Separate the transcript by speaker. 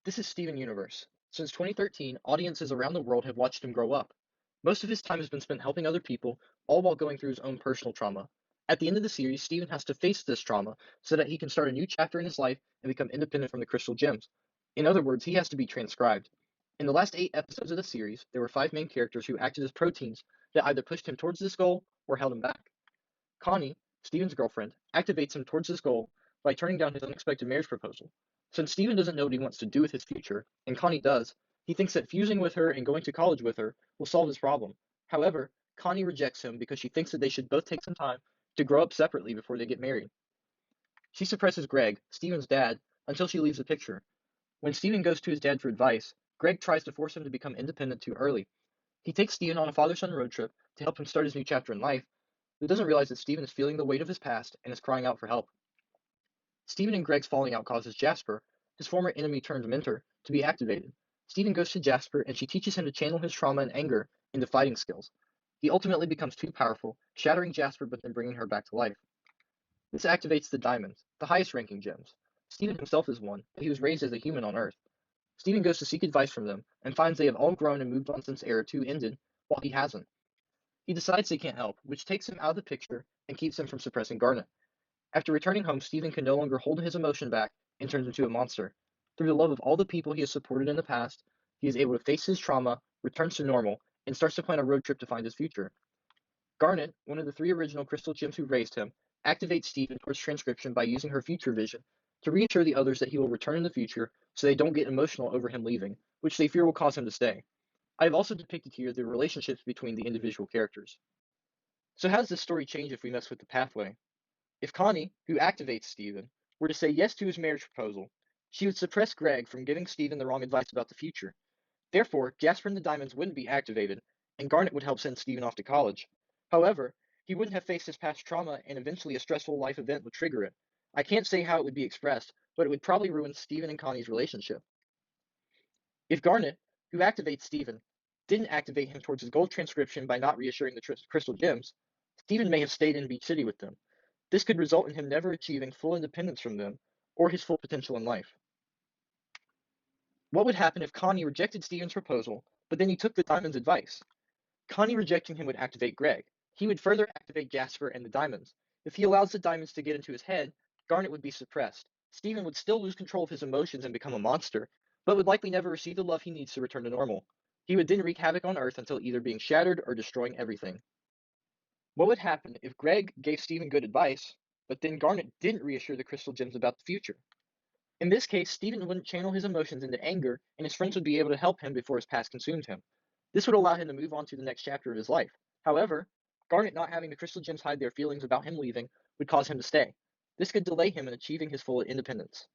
Speaker 1: This is Steven Universe. Since 2013, audiences around the world have watched him grow up. Most of his time has been spent helping other people, all while going through his own personal trauma. At the end of the series, Steven has to face this trauma so that he can start a new chapter in his life and become independent from the crystal gems. In other words, he has to be transcribed. In the last 8 episodes of the series, there were 5 main characters who acted as proteins that either pushed him towards this goal or held him back. Connie, Steven's girlfriend, activates him towards his goal by turning down his unexpected marriage proposal. Since Steven doesn't know what he wants to do with his future, and Connie does, he thinks that fusing with her and going to college with her will solve his problem. However, Connie rejects him because she thinks that they should both take some time to grow up separately before they get married. She suppresses Greg, Steven's dad, until she leaves the picture. When Steven goes to his dad for advice, Greg tries to force him to become independent too early. He takes Steven on a father-son road trip to help him start his new chapter in life, but doesn't realize that Steven is feeling the weight of his past and is crying out for help. Steven and Greg's falling out causes Jasper, his former enemy turned mentor, to be activated. Steven goes to Jasper and she teaches him to channel his trauma and anger into fighting skills. He ultimately becomes too powerful, shattering Jasper but then bringing her back to life. This activates the diamonds, the highest ranking gems. Steven himself is one, but he was raised as a human on Earth. Steven goes to seek advice from them and finds they have all grown and moved on since Era 2 ended, while he hasn't. He decides they can't help, which takes him out of the picture and keeps him from suppressing Garnet. After returning home, Steven can no longer hold his emotion back and turns into a monster. Through the love of all the people he has supported in the past, he is able to face his trauma, returns to normal, and starts to plan a road trip to find his future. Garnet, one of the 3 original crystal gems who raised him, activates Steven towards transcription by using her future vision to reassure the others that he will return in the future so they don't get emotional over him leaving, which they fear will cause him to stay. I have also depicted here the relationships between the individual characters. So how does this story change if we mess with the pathway? If Connie, who activates Steven, were to say yes to his marriage proposal, she would suppress Greg from giving Steven the wrong advice about the future. Therefore, Jasper and the Diamonds wouldn't be activated, and Garnet would help send Steven off to college. However, he wouldn't have faced his past trauma, and eventually a stressful life event would trigger it. I can't say how it would be expressed, but it would probably ruin Steven and Connie's relationship. If Garnet, who activates Steven, didn't activate him towards his gold transcription by not reassuring the crystal gems, Steven may have stayed in Beach City with them. This could result in him never achieving full independence from them or his full potential in life. What would happen if Connie rejected Steven's proposal, but then he took the Diamond's advice? Connie rejecting him would activate Greg. He would further activate Jasper and the Diamonds. If he allows the Diamonds to get into his head, Garnet would be suppressed. Steven would still lose control of his emotions and become a monster, but would likely never receive the love he needs to return to normal. He would then wreak havoc on Earth until either being shattered or destroying everything. What would happen if Greg gave Steven good advice, but then Garnet didn't reassure the crystal gems about the future? In this case, Steven wouldn't channel his emotions into anger, and his friends would be able to help him before his past consumed him. This would allow him to move on to the next chapter of his life. However, Garnet not having the crystal gems hide their feelings about him leaving would cause him to stay. This could delay him in achieving his full independence.